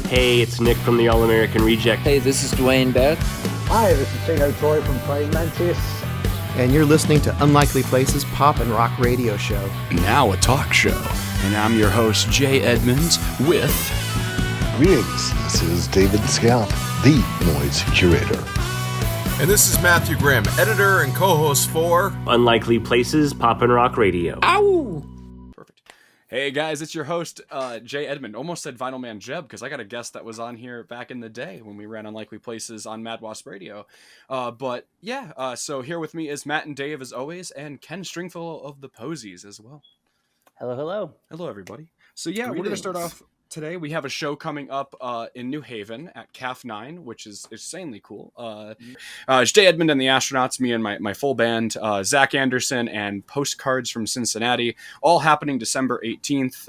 Hey, it's Nick from the All-American Reject. Hey, this is Dwayne Beck. Hi, this is Tino Troy from Praying Mantis. And you're listening to Unlikely Places Pop and Rock Radio Show. Now a talk show. And I'm your host, J.Edmond, with... Greetings, this is David Skaff, the Noise Curator. And this is Matthew Grimm, editor and co-host for... Unlikely Places Pop and Rock Radio. Ow! Perfect. Hey guys, it's your host, J.Edmond. Almost said Vinyl Man Jeb, because I got a guest that was on here back in the day when we ran Unlikely Places on Mad Wasp Radio. So here with me is Matt and Dave as always, and Ken Stringfellow of the Posies as well. Hello, hello. Hello, everybody. So yeah, we're going to start off today. We have a show coming up in New Haven at CAF 9, which is insanely cool. It's J.Edmond and the Astronauts, me and my full band, Zach Anderson and Postcards from Cincinnati, all happening December 18th.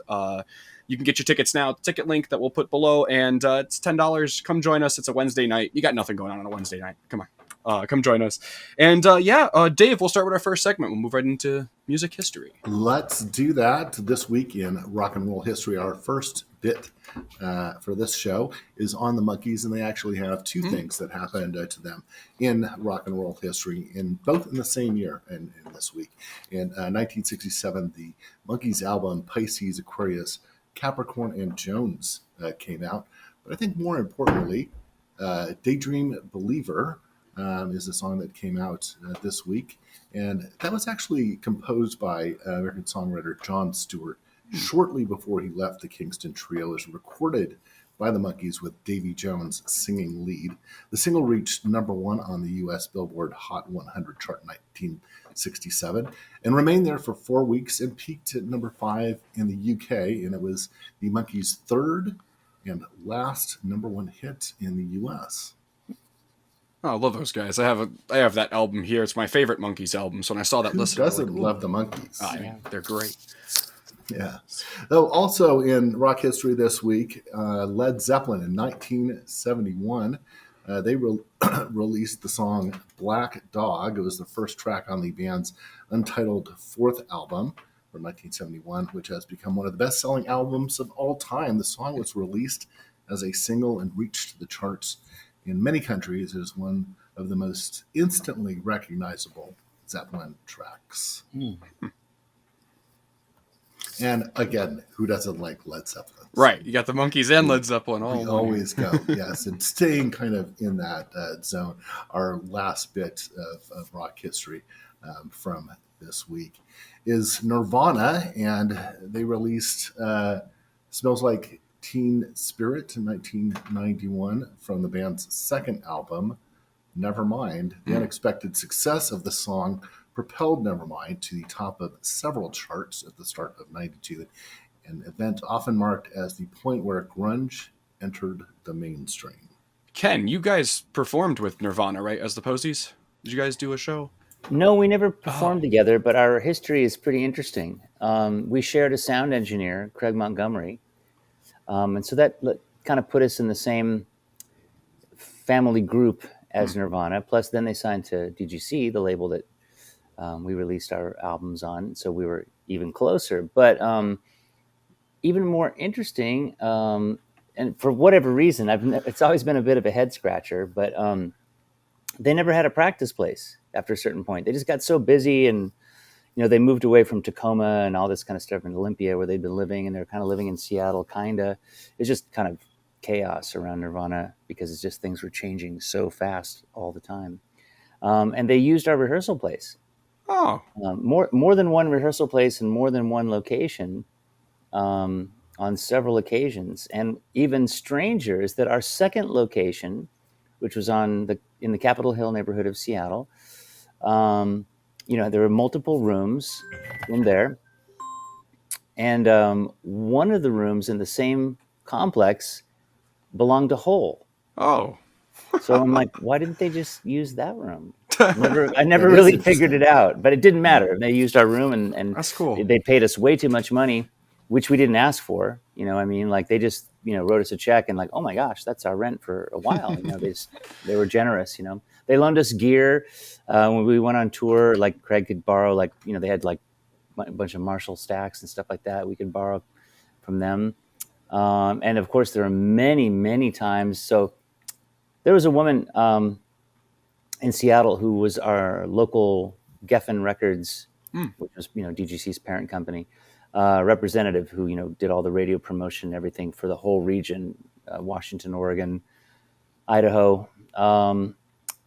You can get your tickets now at the ticket link that we'll put below, and it's $10. Come join us. It's a Wednesday night. You got nothing going on a Wednesday night. Come on. Come join us. And Dave, we'll start with our first segment. We'll move right into music history. Let's do that. This week in rock and roll history, our first bit for this show is on the Monkees, and they actually have two things that happened to them in rock and roll history, both in the same year and this week. In 1967, the Monkees album Pisces, Aquarius, Capricorn, and Jones came out. But I think more importantly, Daydream Believer is a song that came out this week. And that was actually composed by American songwriter Jon Stewart shortly before he left the Kingston Trio. It was recorded by the Monkees with Davy Jones singing lead. The single reached number one on the U.S. Billboard Hot 100 chart in 1967 and remained there for 4 weeks and peaked at number 5 in the U.K. And it was the Monkees' third and last number one hit in the U.S. Oh, I love those guys. I have that album here. It's my favorite Monkees album. So when I saw that list, who doesn't love the Monkees? They're great. Yeah. Though also in rock history this week, Led Zeppelin in 1971, they released the song Black Dog. It was the first track on the band's untitled fourth album from 1971, which has become one of the best-selling albums of all time. The song was released as a single and reached the charts in many countries. It is one of the most instantly recognizable Zeppelin tracks. And again, who doesn't like Led Zeppelin? Right. You got the Monkees and Led Zeppelin. We always go, yes. And staying kind of in that zone, our last bit of rock history from this week is Nirvana. And they released Smells Like Teen Spirit in 1991 from the band's second album, Nevermind. The unexpected success of the song propelled Nevermind to the top of several charts at the start of 92, an event often marked as the point where grunge entered the mainstream. Ken, you guys performed with Nirvana, right, as the Posies? Did you guys do a show? No, we never performed together, but our history is pretty interesting. We shared a sound engineer, Craig Montgomery, and so that kind of put us in the same family group as Nirvana. Plus, then they signed to DGC, the label that we released our albums on, so we were even closer. But even more interesting, and for whatever reason, it's always been a bit of a head scratcher, but they never had a practice place after a certain point. They just got so busy, and they moved away from Tacoma and all this kind of stuff in Olympia where they'd been living, and they're kind of living in Seattle, It's just kind of chaos around Nirvana because it's just things were changing so fast all the time. And they used our rehearsal place. Oh. More than one rehearsal place and more than one location on several occasions. And even stranger is that our second location, which was in the Capitol Hill neighborhood of Seattle, there were multiple rooms in there. And one of the rooms in the same complex belonged to Hole. Oh. So I'm like, why didn't they just use that room? I never really figured it out, but it didn't matter. They used our room, and that's cool. They paid us way too much money, which we didn't ask for. They just wrote us a check and like, oh my gosh, that's our rent for a while. They were generous. They loaned us gear when we went on tour. Like Craig could borrow, they had like a bunch of Marshall stacks and stuff like that. We could borrow from them. And of course, there are many times. So there was a woman in Seattle who was our local Geffen Records, which was DGC's parent company, representative, who did all the radio promotion and everything for the whole region, Washington, Oregon, Idaho.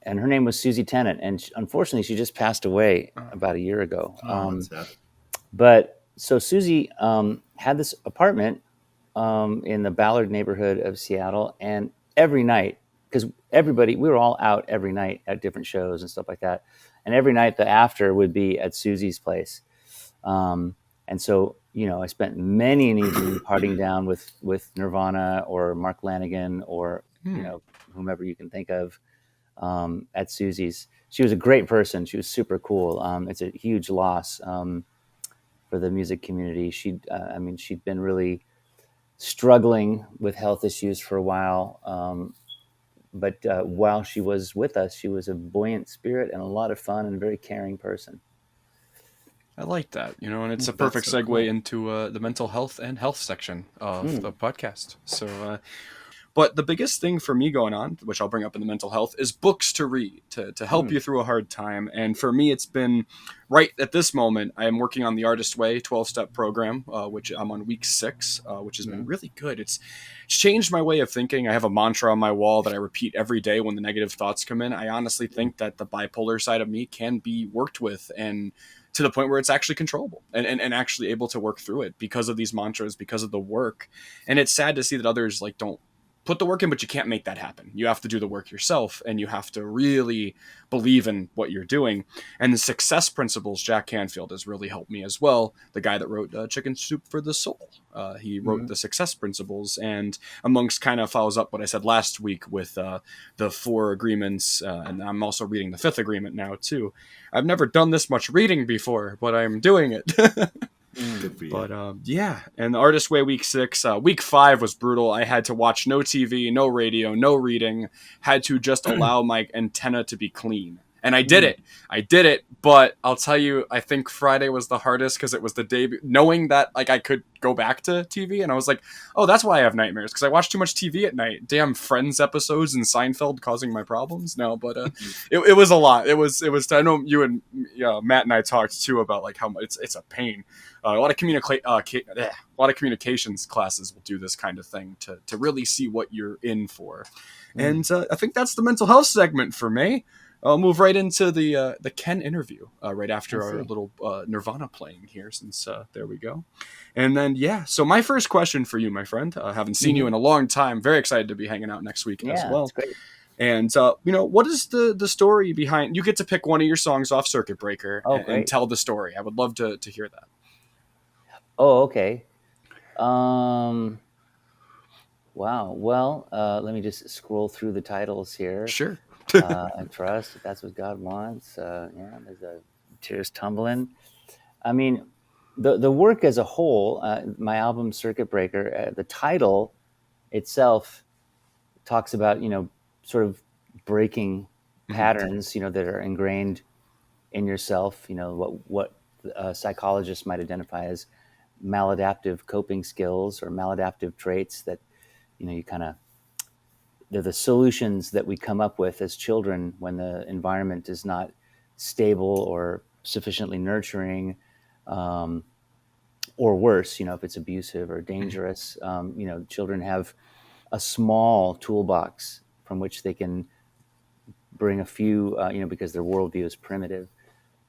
And her name was Susie Tennant, and unfortunately, she just passed away about a year ago. But so Susie had this apartment in the Ballard neighborhood of Seattle, and every night, because we were all out every night at different shows and stuff like that, and every night the after would be at Susie's place. And so, I spent many an evening partying down with Nirvana or Mark Lanegan or whomever you can think of. At Susie's. She was a great person. She was super cool. It's a huge loss for the music community. She'd been really struggling with health issues for a while. But while she was with us, she was a buoyant spirit and a lot of fun and a very caring person. I like that, and it's a perfect segue into the mental health and health section of the podcast. So, but the biggest thing for me going on, which I'll bring up in the mental health, is books to read to help you through a hard time. And for me, it's been right at this moment, I am working on the Artist Way 12-step program, which I'm on week 6, which has been really good. It's changed my way of thinking. I have a mantra on my wall that I repeat every day when the negative thoughts come in. I honestly think that the bipolar side of me can be worked with, and to the point where it's actually controllable and actually able to work through it because of these mantras, because of the work. And it's sad to see that others don't put the work in, but you can't make that happen. You have to do the work yourself, and you have to really believe in what you're doing. And the success principles, Jack Canfield has really helped me as well. The guy that wrote Chicken Soup for the Soul. He wrote the success principles, and amongst kind of follows up what I said last week with the 4 agreements. And I'm also reading the 5th agreement now too. I've never done this much reading before, but I'm doing it. But and the Artist Way week 6, week 5 was brutal. I had to watch no TV, no radio, no reading, had to just allow my antenna to be clean. And I did it. But I'll tell you, I think Friday was the hardest because it was the day knowing that I could go back to TV. And I was like, oh, that's why I have nightmares, because I watch too much TV at night. Damn Friends episodes and Seinfeld causing my problems. No, but it was a lot. It was. I know you and Matt and I talked too about how it's a pain. A lot of communications classes will do this kind of thing to really see what you're in for. And I think that's the mental health segment for me. I'll move right into the Ken interview right after our little Nirvana playing here, since there we go. And then, so my first question for you, my friend, haven't seen you in a long time. Very excited to be hanging out next week as well. That's great. And, what is the story behind, you get to pick one of your songs off Circuit Breaker and tell the story. I would love to hear that. Oh, okay. Wow. Well, let me just scroll through the titles here. Sure. And trust if that's what God wants. There's the tears tumbling. I mean, the work as a whole, my album Circuit Breaker, the title itself talks about, sort of breaking patterns, that are ingrained in yourself, what psychologists might identify as maladaptive coping skills or maladaptive traits that, you kind of, they're the solutions that we come up with as children when the environment is not stable or sufficiently nurturing, or worse, if it's abusive or dangerous. Children have a small toolbox from which they can bring a few, because their worldview is primitive.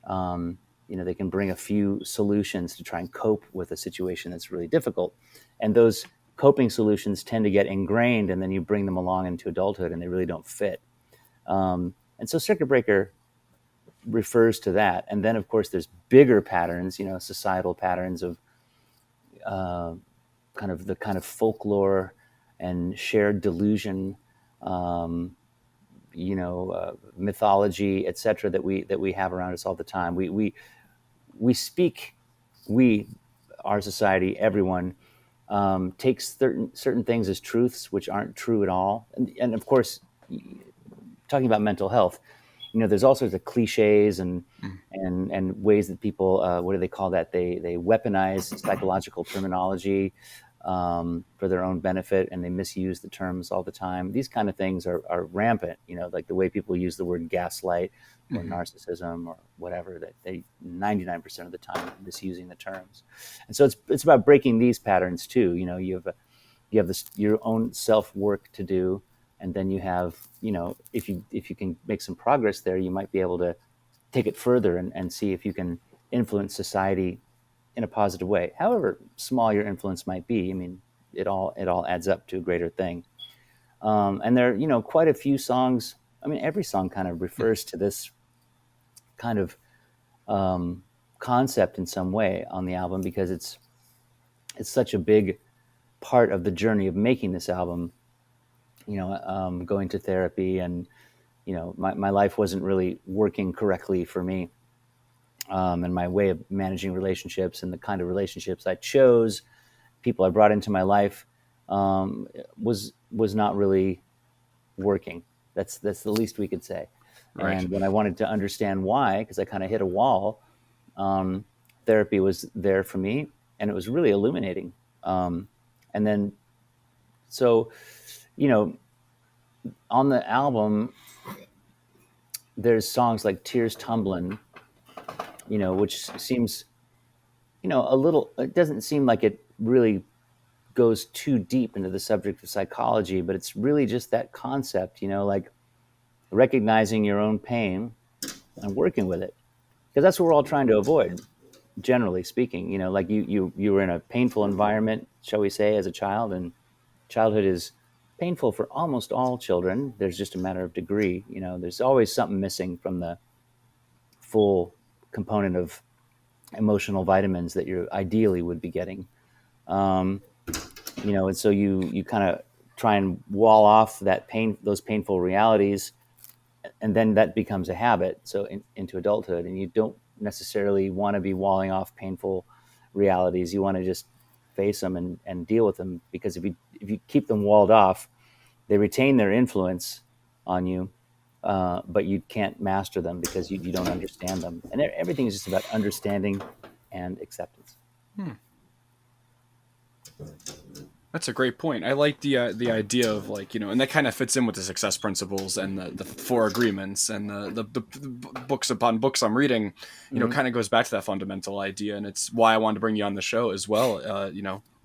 They can bring a few solutions to try and cope with a situation that's really difficult. And those coping solutions tend to get ingrained, and then you bring them along into adulthood and they really don't fit. And so Circuit Breaker refers to that. And then, of course, there's bigger patterns, societal patterns of kind of folklore and shared delusion, mythology, etc., that we have around us all the time. We speak, our society, everyone, takes certain things as truths which aren't true at all. And of course, talking about mental health, there's all sorts of cliches and ways that people, what do they call that? They weaponize psychological terminology. for their own benefit, and they misuse the terms all the time. These kind of things are rampant, like the way people use the word gaslight or narcissism or whatever, that they 99% of the time are misusing the terms. And so it's about breaking these patterns too. You have this, your own self-work to do, and then you have, if you can make some progress there, you might be able to take it further and see if you can influence society in a positive way, however small your influence might be. I mean, it all adds up to a greater thing. And there are, quite a few songs. I mean, every song kind of refers to this kind of concept in some way on the album, because it's such a big part of the journey of making this album. Going to therapy, and my life wasn't really working correctly for me. And my way of managing relationships and the kind of relationships I chose, people I brought into my life, was not really working. That's the least we could say. Right. And when I wanted to understand why, because I kind of hit a wall, therapy was there for me, and it was really illuminating. And then, so, on the album, there's songs like Tears Tumblin', which seems, a little, it doesn't seem like it really goes too deep into the subject of psychology, but it's really just that concept, like recognizing your own pain and working with it. Because that's what we're all trying to avoid, generally speaking. Like you were in a painful environment, shall we say, as a child, and childhood is painful for almost all children. There's just a matter of degree. There's always something missing from the full component of emotional vitamins that you ideally would be getting. And so you kind of try and wall off that pain, those painful realities, and then that becomes a habit. So into adulthood, and you don't necessarily want to be walling off painful realities. You want to just face them and deal with them, because if you keep them walled off, they retain their influence on you. But you can't master them because you don't understand them. And everything is just about understanding and acceptance. That's a great point. I like the idea of, like, and that kind of fits in with the success principles and the 4 agreements and the books upon books I'm reading, kind of goes back to that fundamental idea. And it's why I wanted to bring you on the show as well.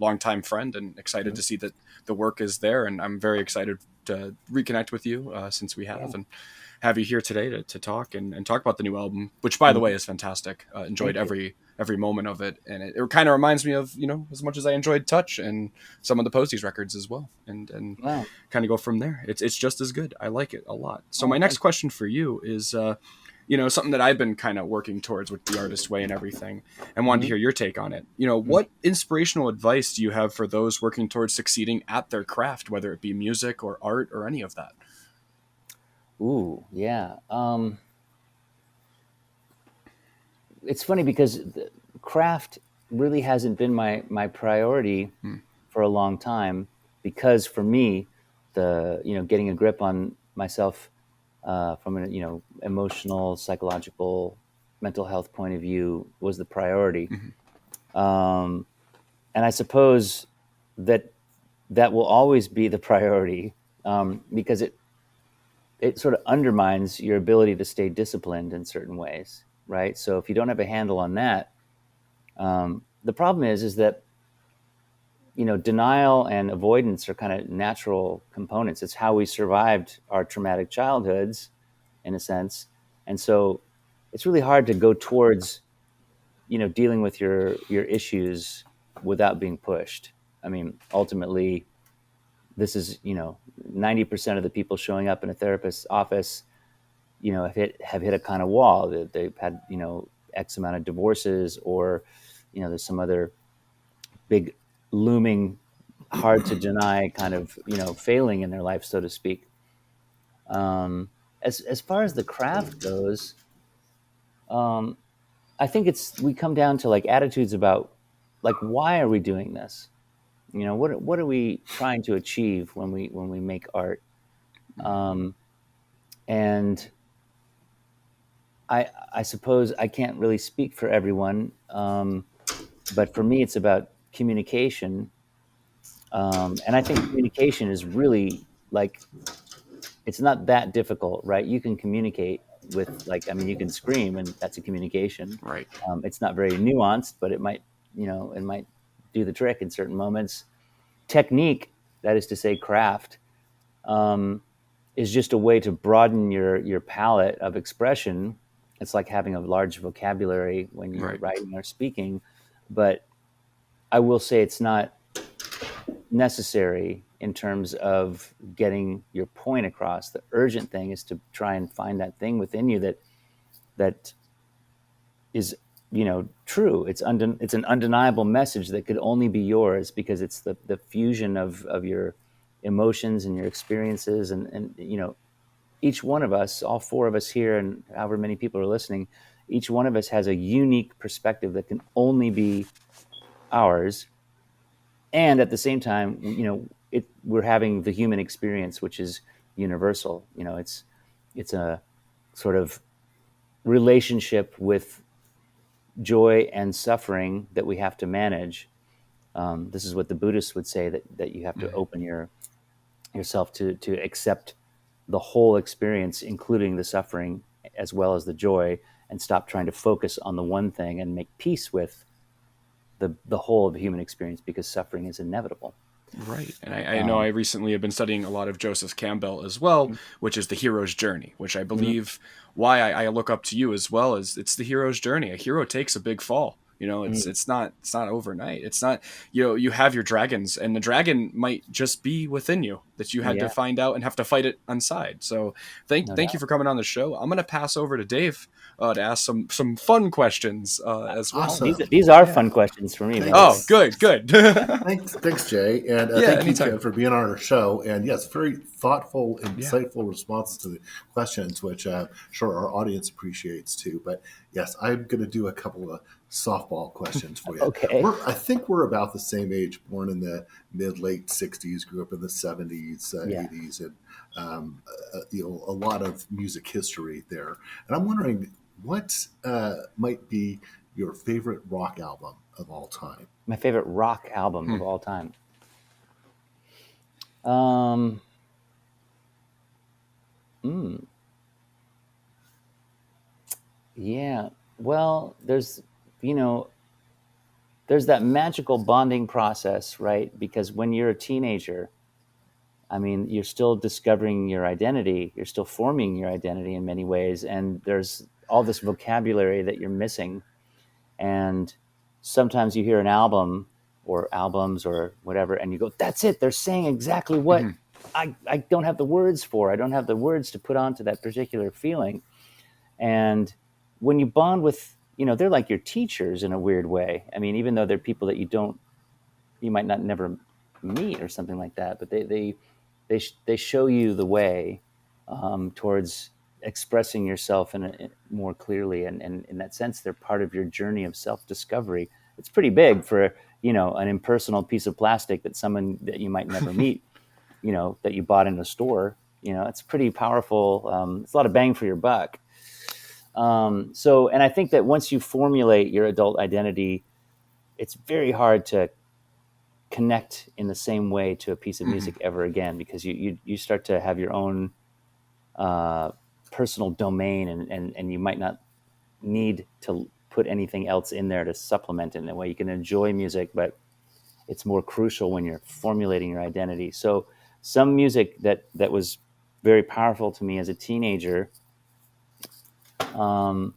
Longtime friend, and excited to see that the work is there. And I'm very excited to reconnect with you since we have, and have you here today to talk and talk about the new album, which, by the way, is fantastic. Enjoyed every moment of it, and it kind of reminds me of, as much as I enjoyed Touch and some of the Posies records as well, and Wow. kind of go from there. It's just as good. I like it a lot. So my next question for you is, something that I've been kind of working towards with the Artist Way and everything, and wanted to hear your take on it. What inspirational advice do you have for those working towards succeeding at their craft, whether it be music or art or any of that? Ooh, yeah. It's funny because the craft really hasn't been my priority for a long time, because for me, getting a grip on myself from an emotional, psychological, mental health point of view was the priority. And I suppose that will always be the priority, because it sort of undermines your ability to stay disciplined in certain ways, right? So if you don't have a handle on that, the problem is that, denial and avoidance are kind of natural components. It's how we survived our traumatic childhoods, in a sense. And so it's really hard to go towards, dealing with your issues without being pushed. I mean, ultimately, this is, 90% of the people showing up in a therapist's office, have hit a kind of wall. They've had, X amount of divorces, or, there's some other big looming, hard to deny kind of, failing in their life, so to speak. As far as the craft goes, I think we come down to like attitudes about, like, why are we doing this? What are we trying to achieve when we make art? And I suppose I can't really speak for everyone, but for me, it's about communication And I think communication is really like, it's not that difficult, right? You can communicate with, like, I mean, you can scream, and that's a communication. Right. It's not very nuanced, but it might, it might do the trick in certain moments. Technique, that is to say, craft, is just a way to broaden your palette of expression. It's like having a large vocabulary when you're writing or speaking, but I will say it's not necessary in terms of getting your point across. The urgent thing is to try and find that thing within you that is, true. It's an undeniable message that could only be yours, because it's the fusion of your emotions and your experiences, and each one of us, all four of us here, and however many people are listening, each one of us has a unique perspective that can only be ours. And at the same time, we're having the human experience, which is universal. It's a sort of relationship with joy and suffering that we have to manage. This is what the Buddhists would say, that you have to open yourself to accept the whole experience, including the suffering as well as the joy, and stop trying to focus on the one thing and make peace with the whole of the human experience, because suffering is inevitable. Right. And I know I recently have been studying a lot of Joseph Campbell as well, which is the hero's journey, which I believe why I look up to you as well, is it's the hero's journey. A hero takes a big fall. It's not overnight. It's not, you have your dragons, and the dragon might just be within you that you had to find out and have to fight it inside. So thank you for coming on the show. I'm going to pass over to Dave to ask some fun questions as well. Awesome. These are fun questions for me. Oh, good. Thanks, Jay, and thank anytime. you, Ken, for being on our show. And yes, very thoughtful, insightful responses to the questions, which I'm sure our audience appreciates too. But yes, I'm going to do a couple of softball questions for you. Okay. I think we're about the same age, born in the mid-late 60s, grew up in the 70s, 80s, and a lot of music history there. And I'm wondering, what might be your favorite rock album of all time? My favorite rock album of all time. Yeah. Well, there's that magical bonding process, right? Because when you're a teenager, I mean, you're still discovering your identity. You're still forming your identity in many ways. And there's all this vocabulary that you're missing. And sometimes you hear an album or albums or whatever, and you go, that's it. They're saying exactly what I don't have the words for. I don't have the words to put onto that particular feeling. And when you bond with, they're like your teachers in a weird way. I mean, even though they're people that you might not never meet or something like that, but they show you the way towards expressing yourself more clearly, and in that sense, they're part of your journey of self-discovery. It's pretty big for an impersonal piece of plastic that someone that you might never meet, that you bought in a store. It's pretty powerful. It's a lot of bang for your buck. And I think that once you formulate your adult identity, it's very hard to connect in the same way to a piece of music ever again, because you start to have your own personal domain, and you might not need to put anything else in there to supplement it in a way. You can enjoy music, but it's more crucial when you're formulating your identity. So some music that was very powerful to me as a teenager, and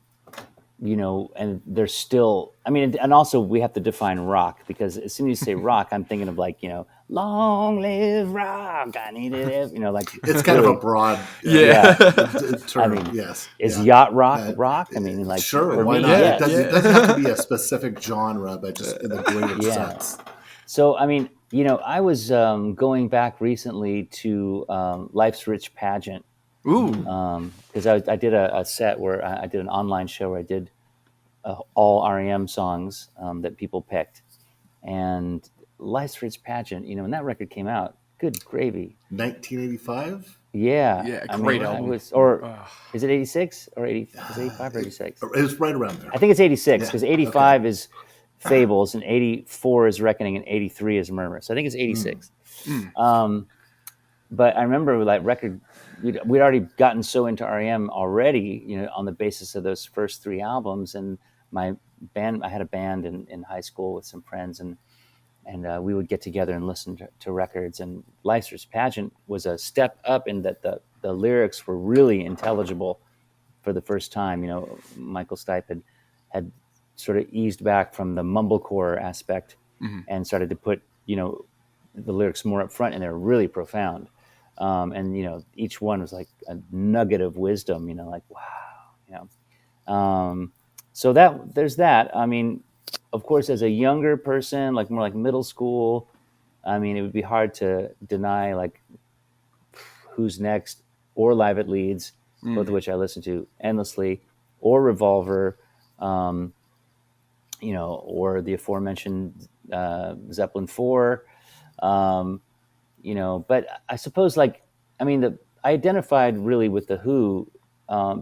there's still, I mean, and also we have to define rock, because as soon as you say rock, I'm thinking of like, long live rock, I need it, like it's kind of a broad term. I mean, yes. Is yacht rock rock? I mean, like, sure, why not? Yes. It doesn't have to be a specific genre, but just in the greater sense. So, I mean, I was going back recently to Life's Rich Pageant. Ooh. Because I did a set where I did an online show where I did all R.E.M. songs that people picked. And Life's Rich Pageant, when that record came out, good gravy. 1985? Yeah. Yeah, great album. Is it 86 or 80? Is it 85 or 86? It was right around there. I think it's 86, because 85 is Fables, and 84 is Reckoning, and 83 is Murmur. So I think it's 86. But I remember that record, we'd already gotten so into R.E.M. already, on the basis of those first 3 albums. And my band, I had a band in high school with some friends, and we would get together and listen to records. And Leicester's Pageant was a step up in that the lyrics were really intelligible for the first time. Michael Stipe had sort of eased back from the mumblecore aspect and started to put, the lyrics more up front, and they're really profound. And each one was like a nugget of wisdom, like, wow, so there's that. I mean, of course, as a younger person, like more like middle school, I mean, it would be hard to deny like Who's Next or Live at Leeds, both of which I listen to endlessly, or Revolver, or the aforementioned Zeppelin 4. But I suppose I identified really with the Who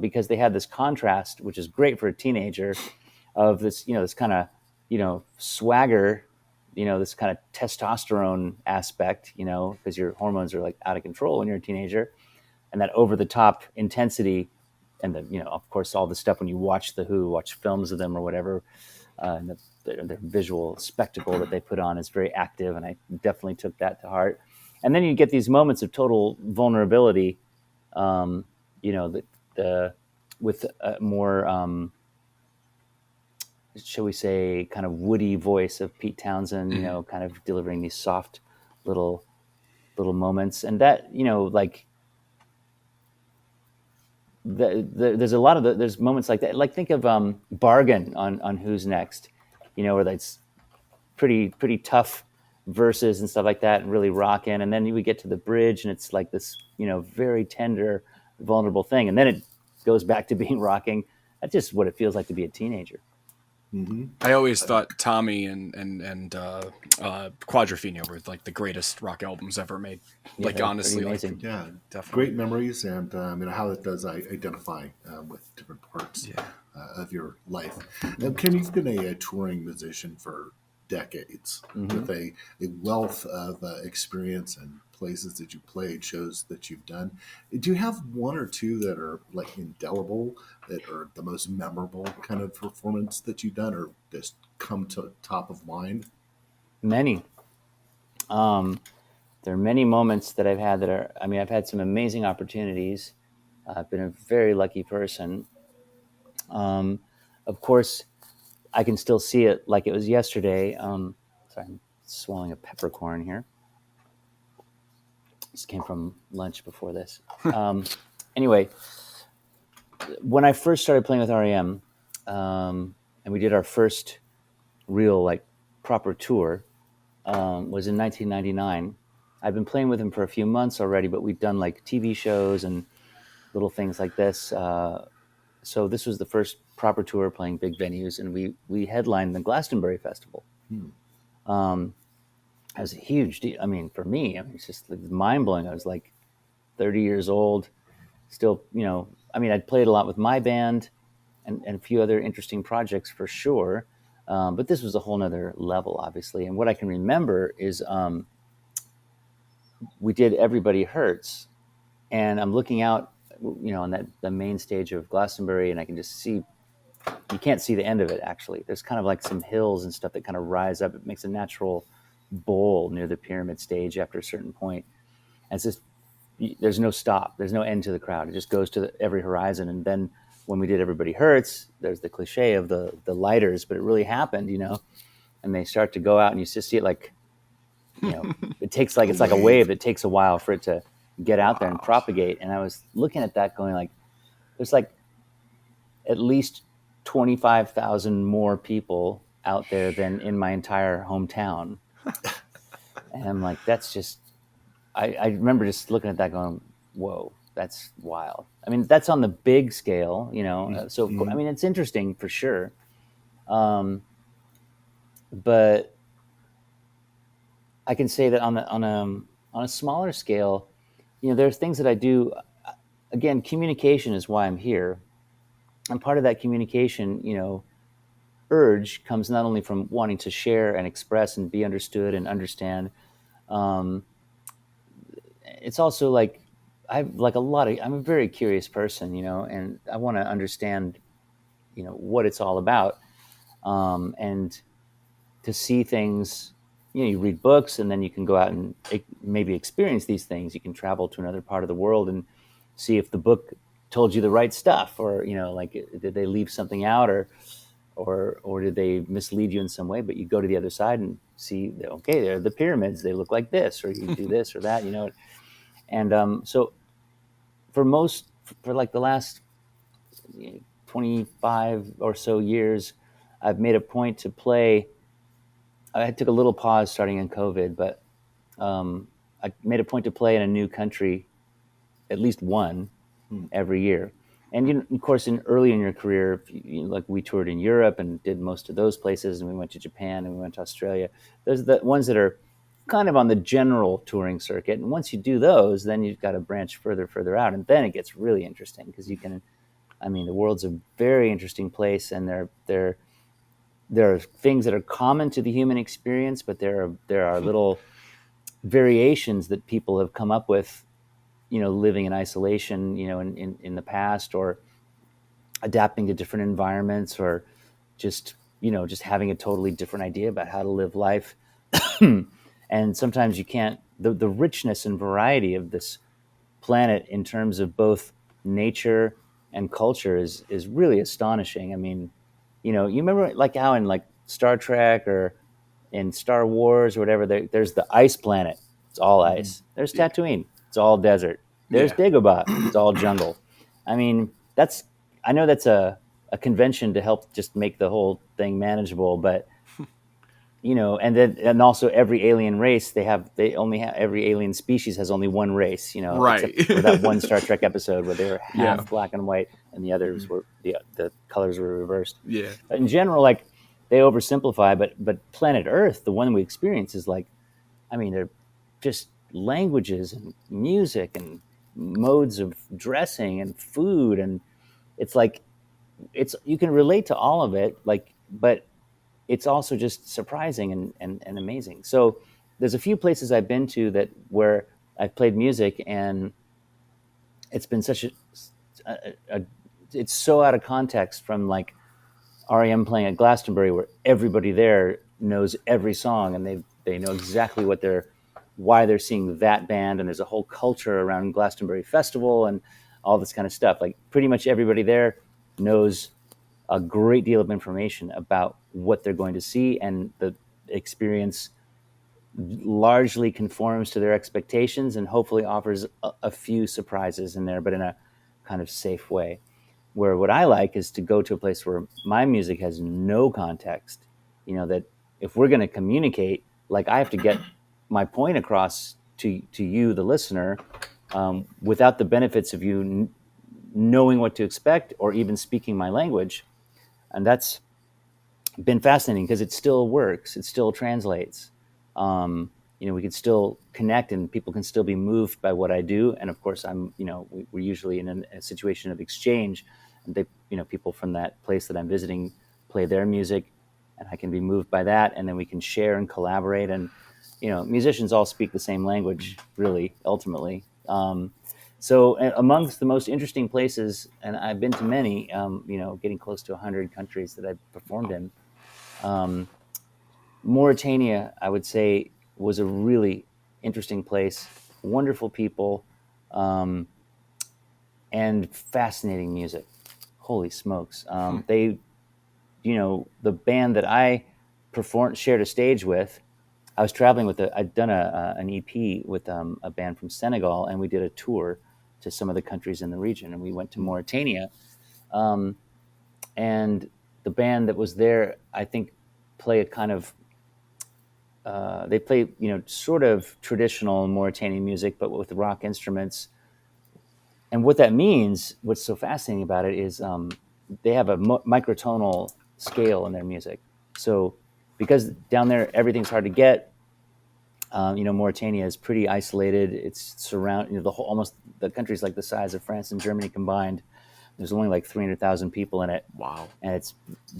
because they had this contrast, which is great for a teenager, of this, this kind of, swagger, this kind of testosterone aspect, because your hormones are like out of control when you're a teenager, and that over the top intensity, and of course, all the stuff when you watch the Who, watch films of them or whatever, and their visual spectacle that they put on is very active, and I definitely took that to heart. And then you get these moments of total vulnerability, with a more, shall we say, kind of woody voice of Pete Townsend, kind of delivering these soft little moments. And that, there's a lot of there's moments like that. Like think of Bargain on Who's Next, where that's pretty tough verses and stuff like that, and really rocking. And then you would get to the bridge, and it's like this, very tender, vulnerable thing. And then it goes back to being rocking. That's just what it feels like to be a teenager. Mm-hmm. I always thought Tommy and Quadrophenia were like the greatest rock albums ever made. Yeah, like honestly, amazing. Yeah, definitely great memories, and how it does identify with different parts of your life. Ken, you've been a touring musician for decades, with a wealth of experience and places that you played, shows that you've done. Do you have one or two that are like indelible, that are the most memorable kind of performance that you've done, or just come to top of mind? Many. There are many moments that I've had that are, I've had some amazing opportunities. I've been a very lucky person. Of course, I can still see it like it was yesterday. Sorry, I'm swallowing a peppercorn here. This came from lunch before this. Anyway, when I first started playing with R.E.M, and we did our first real proper tour, was in 1999. I've been playing with him for a few months already, but we've done TV shows and little things like this. So this was the first proper tour, playing big venues, and we headlined the Glastonbury Festival. It was a huge deal. For me, it's just mind blowing. I was 30 years old, still, I'd played a lot with my band and a few other interesting projects for sure. But this was a whole nother level, obviously. And what I can remember is we did Everybody Hurts, and I'm looking out, on the main stage of Glastonbury, and I can just see, you can't see the end of it, actually. There's kind of some hills and stuff that kind of rise up. It makes a natural bowl near the pyramid stage after a certain point. And it's just, there's no stop. There's no end to the crowd. It just goes to every horizon. And then when we did Everybody Hurts, there's the cliche of the lighters, but it really happened, and they start to go out, and you just see it it takes it's like a wave. It takes a while for it to get out there and propagate. And I was looking at that going there's at least 25,000 more people out there than in my entire hometown. And I'm that's just, I remember just looking at that going, whoa, that's wild. That's on the big scale, so it's interesting for sure. But I can say that on a smaller scale, there's things that I do. Again, communication is why I'm here. And part of that communication, urge comes not only from wanting to share and express and be understood and understand. Um, it's also like I'm a very curious person, and I want to understand, what it's all about. And to see things, you read books and then you can go out and maybe experience these things. You can travel to another part of the world and see if the book told you the right stuff, or, like, did they leave something out, or did they mislead you in some way? But you go to the other side and see, okay, they're the pyramids, they look like this, or you do this or that, And so for like the last 25 or so years, I've made a point to play. I took a little pause starting in COVID, but I made a point to play in a new country, at least one every year. And of course, early in your career, like we toured in Europe and did most of those places, and we went to Japan and we went to Australia. Those are the ones that are kind of on the general touring circuit. And once you do those, then you've got to branch further out, and then it gets really interesting because the world's a very interesting place, and there are things that are common to the human experience, but there are little variations that people have come up with, living in isolation, in the past, or adapting to different environments, or just having a totally different idea about how to live life. And sometimes you can't, the richness and variety of this planet in terms of both nature and culture is really astonishing. I mean, you remember like how in like Star Trek or in Star Wars or whatever, there's the ice planet. It's all ice. There's Tatooine. It's all desert. There's Dagobah. It's all jungle. I mean, I know that's a convention to help just make the whole thing manageable, but and also every alien race every alien species has only one race, right? Except for that one Star Trek episode where they were half black and white and the others were the colors were reversed. Yeah. But in general, like, they oversimplify, but planet Earth, the one we experience, is like, they're just languages and music and modes of dressing and food, and it's like you can relate to all of it, like, but it's also just surprising and amazing. So there's a few places I've been to where I've played music, and it's been such it's so out of context from like R.E.M. playing at Glastonbury, where everybody there knows every song, and they know exactly why they're seeing that band, and there's a whole culture around Glastonbury Festival and all this kind of stuff. Like, pretty much everybody there knows a great deal of information about what they're going to see, and the experience largely conforms to their expectations and hopefully offers a few surprises in there, but in a kind of safe way. Where what I like is to go to a place where my music has no context, that if we're going to communicate, like, I have to get my point across to you, the listener, without the benefits of you knowing what to expect or even speaking my language. And that's been fascinating because it still works. It still translates. We can still connect, and people can still be moved by what I do. And of course, we're usually in a situation of exchange, and people from that place that I'm visiting play their music, and I can be moved by that. And then we can share and collaborate. And, musicians all speak the same language, really, ultimately. So amongst the most interesting places, and I've been to many, getting close to 100 countries that I've performed in, Mauritania, I would say, was a really interesting place, wonderful people, and fascinating music. Holy smokes. The band that I shared a stage with, I was traveling with I'd done an EP with a band from Senegal, and we did a tour to some of the countries in the region, and we went to Mauritania. And the band that was there, I think, play a kind of, they play, sort of traditional Mauritanian music, but with rock instruments. And what that means, what's so fascinating about it is they have a microtonal scale in their music. So because down there everything's hard to get, Mauritania is pretty isolated. It's surrounded, almost the country's like the size of France and Germany combined. There's only like 300,000 people in it. Wow. And it's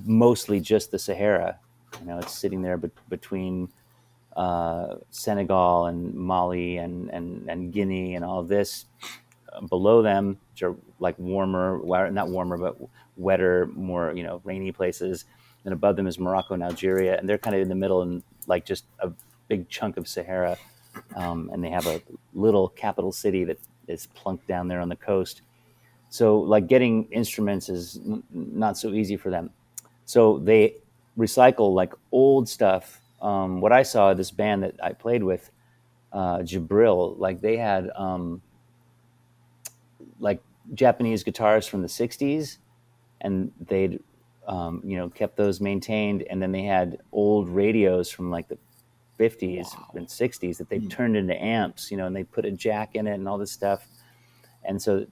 mostly just the Sahara. It's sitting there between Senegal and Mali and Guinea and all of this. Below them, which are like not warmer, but wetter, more, rainy places. And above them is Morocco and Algeria. And they're kind of in the middle and like just a big chunk of Sahara. And they have a little capital city that is plunked down there on the coast. So like getting instruments is not so easy for them. So they recycle like old stuff. What I saw, this band that I played with, Jabril, like they had like Japanese guitars from the 60s, and they'd kept those maintained, and then they had old radios from like the 50s and 60s that they turned into amps, and they put a jack in it and all this stuff. And so,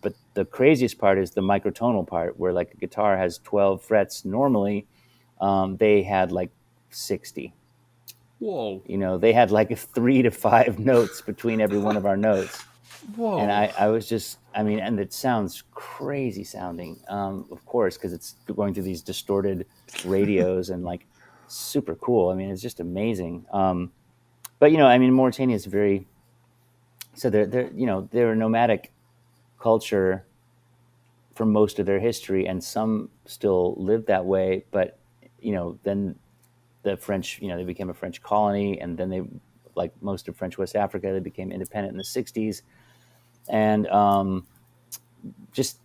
but the craziest part is the microtonal part, where like a guitar has 12 frets normally. They had like 60. Whoa. They had like 3 to 5 notes between every one of our notes. Whoa. And I was just, and it sounds crazy sounding, of course, because it's going through these distorted radios and like super cool. It's just amazing. But Mauritania is very, so they're a nomadic culture for most of their history, and some still live that way. But then the French, they became a French colony, and then they, like most of French West Africa, they became independent in the 60s. And just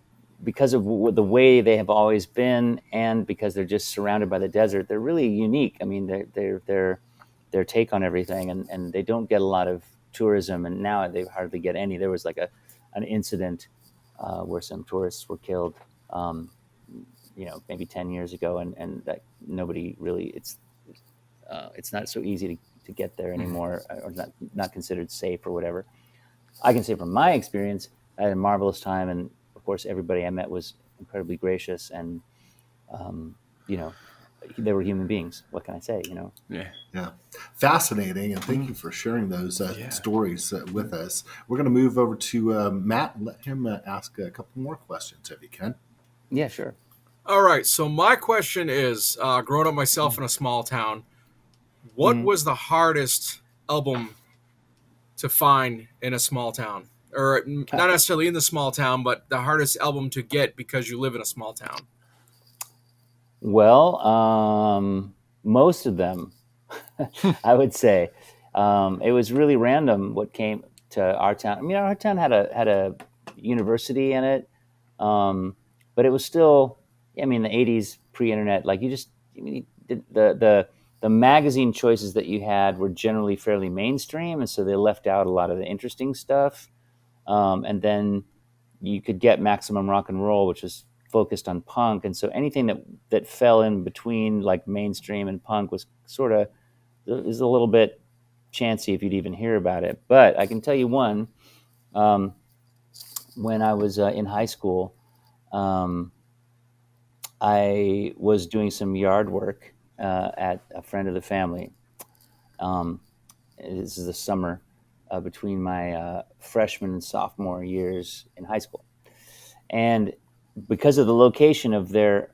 because of the way they have always been, and because they're just surrounded by the desert, they're really unique. They're their take on everything, and they don't get a lot of tourism, and now they hardly get any. There was like an incident where some tourists were killed, maybe 10 years ago, and that nobody really, it's not so easy to get there anymore, or not considered safe or whatever. I can say from my experience, I had a marvelous time, and of course, everybody I met was incredibly gracious, and they were human beings. What can I say? Yeah, fascinating, and thank you for sharing those stories with us. We're going to move over to Matt and let him ask a couple more questions, if you can. Yeah, sure. All right. So my question is, growing up myself in a small town, what was the hardest album to find in a small town, or not necessarily in the small town, but the hardest album to get because you live in a small town? Well, most of them, I would say. It was really random what came to our town. Our town had a university in it, but it was still, the 80s, pre-internet. Like the magazine choices that you had were generally fairly mainstream, and so they left out a lot of the interesting stuff. And then you could get Maximum Rock and Roll, which was focused on punk, and so anything that fell in between like mainstream and punk was sort of is a little bit chancy if you'd even hear about it. But I can tell you one. When I was in high school, I was doing some yard work at a friend of the family. This is the summer between my freshman and sophomore years in high school. And because of the location of their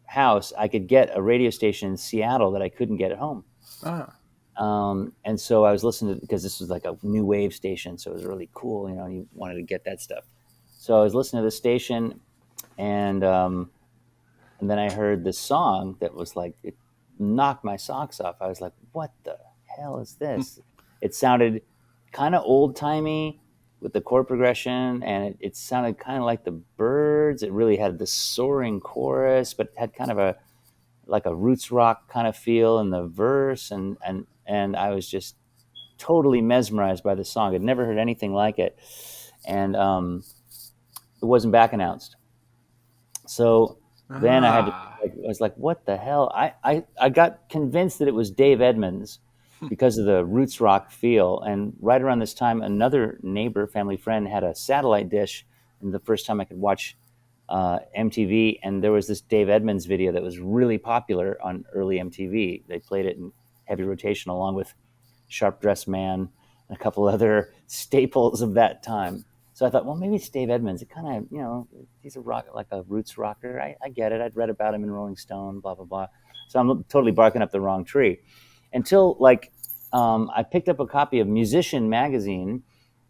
house, I could get a radio station in Seattle that I couldn't get at home. And so I was listening to, because this was like a new wave station, so it was really cool, and you wanted to get that stuff. So I was listening to the station, and then I heard this song that was like, it knocked my socks off. I was like, what the hell is this? It sounded kind of old-timey with the chord progression, and it sounded kind of like the Byrds. It really had this soaring chorus, but it had kind of a roots rock kind of feel in the verse, and I was just totally mesmerized by the song. I'd never heard anything like it, and it wasn't back announced. So then I had to, I was like, what the hell? I got convinced that it was J.Edmond's because of the roots rock feel. And right around this time, another neighbor, family friend, had a satellite dish, and the first time I could watch MTV, and there was this J.Edmond's video that was really popular on early MTV. They played it in heavy rotation along with Sharp Dressed Man and a couple other staples of that time. So I thought, well, maybe it's Dave Edmonds. It kind of, he's a rock, like a roots rocker. I get it. I'd read about him in Rolling Stone, blah, blah, blah. So I'm totally barking up the wrong tree until I picked up a copy of Musician magazine.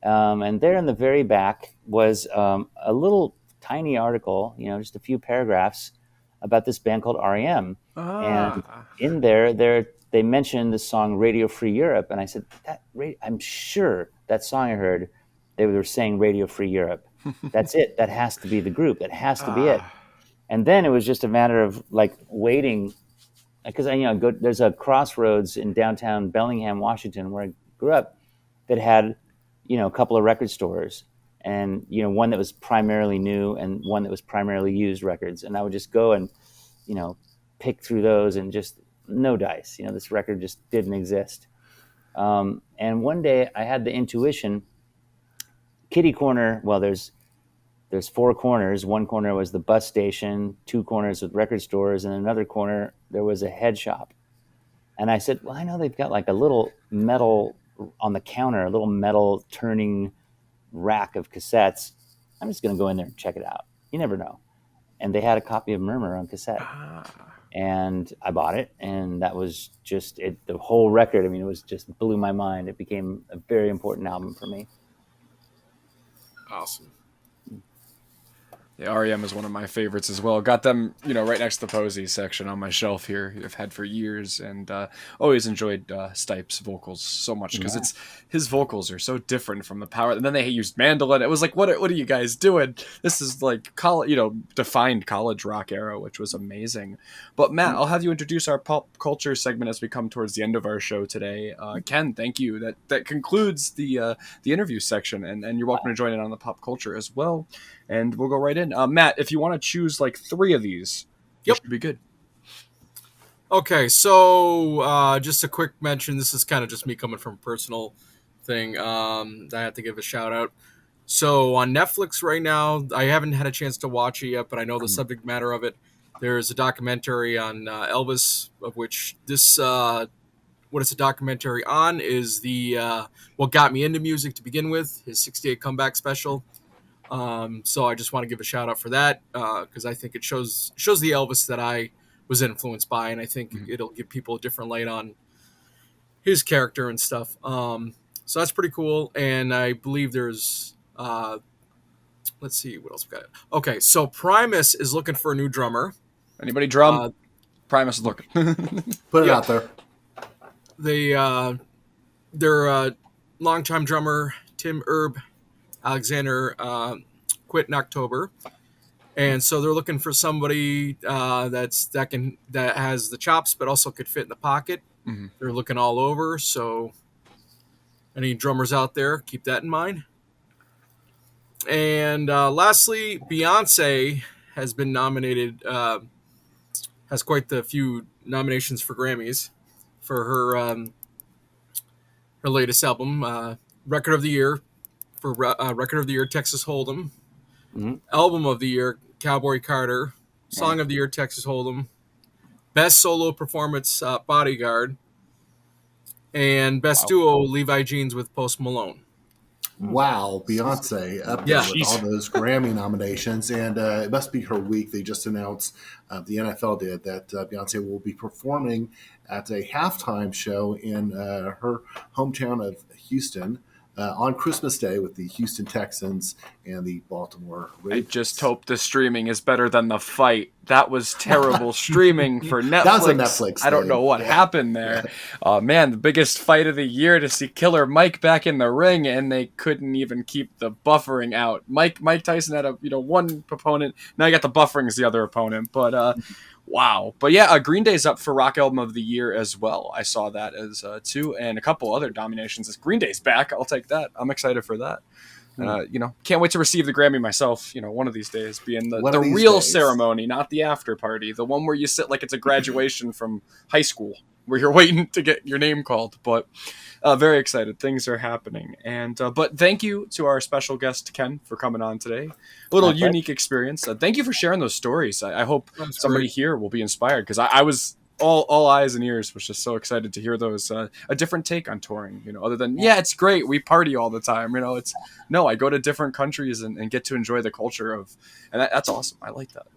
And there in the very back was a little tiny article, just a few paragraphs about this band called R.E.M. And in there they mentioned the song Radio Free Europe. And I said, I'm sure that song I heard, they were saying Radio Free Europe. That's it. That has to be the group. That has to be it. And then it was just a matter of waiting, because there's a Crossroads in downtown Bellingham, Washington, where I grew up, that had a couple of record stores, and one that was primarily new and one that was primarily used records. And I would just go and pick through those, and just no dice. This record just didn't exist. And one day I had the intuition. Kitty corner. Well, there's 4 corners. One corner was the bus station, 2 corners with record stores, and another corner there was a head shop. And I said, well, I know they've got a little metal on the counter, a little metal turning rack of cassettes. I'm just going to go in there and check it out. You never know. And they had a copy of Murmur on cassette. And I bought it, and that was just it. The whole record, it was just blew my mind. It became a very important album for me. Awesome. The R.E.M. is one of my favorites as well. Got them, right next to the Posies section on my shelf here. I've had for years, and always enjoyed Stipe's vocals so much, because his vocals are so different from the power. And then they used mandolin. It was like, what are you guys doing? This is like defined college rock era, which was amazing. But Matt, I'll have you introduce our pop culture segment as we come towards the end of our show today. Ken, thank you. That concludes the interview section, and you're welcome to join in on the pop culture as well. And we'll go right in. Matt, if you want to choose 3 of these, it should be good. Okay, so just a quick mention. This is kind of just me coming from a personal thing. I have to give a shout out. So on Netflix right now, I haven't had a chance to watch it yet, but I know the subject matter of it. There's a documentary on Elvis, of which this what it's a documentary on is the what got me into music to begin with, his 68 comeback special. So I just want to give a shout out for that, because I think it shows the Elvis that I was influenced by, and I think it'll give people a different light on his character and stuff. So that's pretty cool. And I believe there's, let's see what else we got. Okay, so Primus is looking for a new drummer. Anybody drum? Primus is looking. Put it out there. Their longtime drummer Tim Alexander quit in October, and so they're looking for somebody that has the chops but also could fit in the pocket. Mm-hmm. They're looking all over, so any drummers out there, keep that in mind. And lastly, Beyonce has been nominated, has quite the few nominations for Grammys for her latest album, Record of the Year. For Record of the Year, Texas Hold'em. Mm-hmm. Album of the Year, Cowboy Carter. Song of the Year, Texas Hold'em. Best Solo Performance, Bodyguard. And Best Duo, Levi Jeans with Post Malone. Wow, Beyonce up there with all those Grammy nominations. And it must be her week. They just announced, the NFL did, that Beyonce will be performing at a halftime show in her hometown of Houston, on Christmas Day with the Houston Texans and the Baltimore Ravens. I just hope the streaming is better than the fight. That was terrible streaming for Netflix. That was a Netflix thing. I don't know what happened there. Man, the biggest fight of the year to see Killer Mike back in the ring, and they couldn't even keep the buffering out. Mike Tyson had one opponent. Now you got the buffering as the other opponent. But wow. But yeah, Green Day's up for Rock Album of the Year as well. I saw that as too, and a couple other nominations. Green Day's back. I'll take that. I'm excited for that. Can't wait to receive the Grammy myself. One of these days, being the real ceremony, not the after party, the one where you sit like it's a graduation from high school, where you're waiting to get your name called. But very excited. Things are happening. And but thank you to our special guest Ken for coming on today. A little unique experience. Thank you for sharing those stories. I hope somebody here will be inspired, because I was all eyes and ears. Was just so excited to hear those a different take on touring. Other than it's great, we party all the time. It's no, I go to different countries and get to enjoy the culture of, and that's awesome. I like that.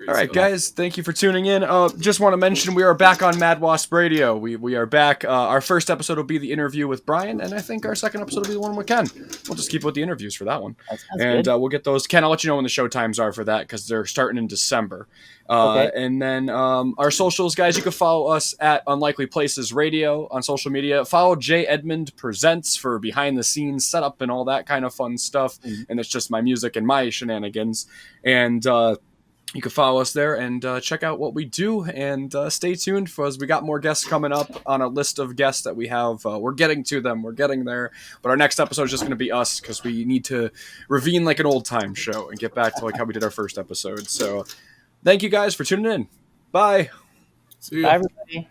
All right, guys, thank you for tuning in. Just want to mention we are back on Mad Wasp Radio. We are back. Our first episode will be the interview with Brian, and I think our second episode will be the one with Ken. We'll just keep with the interviews for that one. And we'll get those. Ken, I'll let you know when the show times are for that because they're starting in December. Okay. And then our socials, guys, you can follow us at Unlikely Places Radio on social media. Follow J.Edmond Presents for behind-the-scenes setup and all that kind of fun stuff. Mm-hmm. And it's just my music and my shenanigans. And you can follow us there and check out what we do, and stay tuned for as we got more guests coming up on a list of guests that we have. We're getting to them. We're getting there. But our next episode is just going to be us because we need to ravine like an old time show and get back to like how we did our first episode. So thank you guys for tuning in. Bye. See you. Bye, everybody.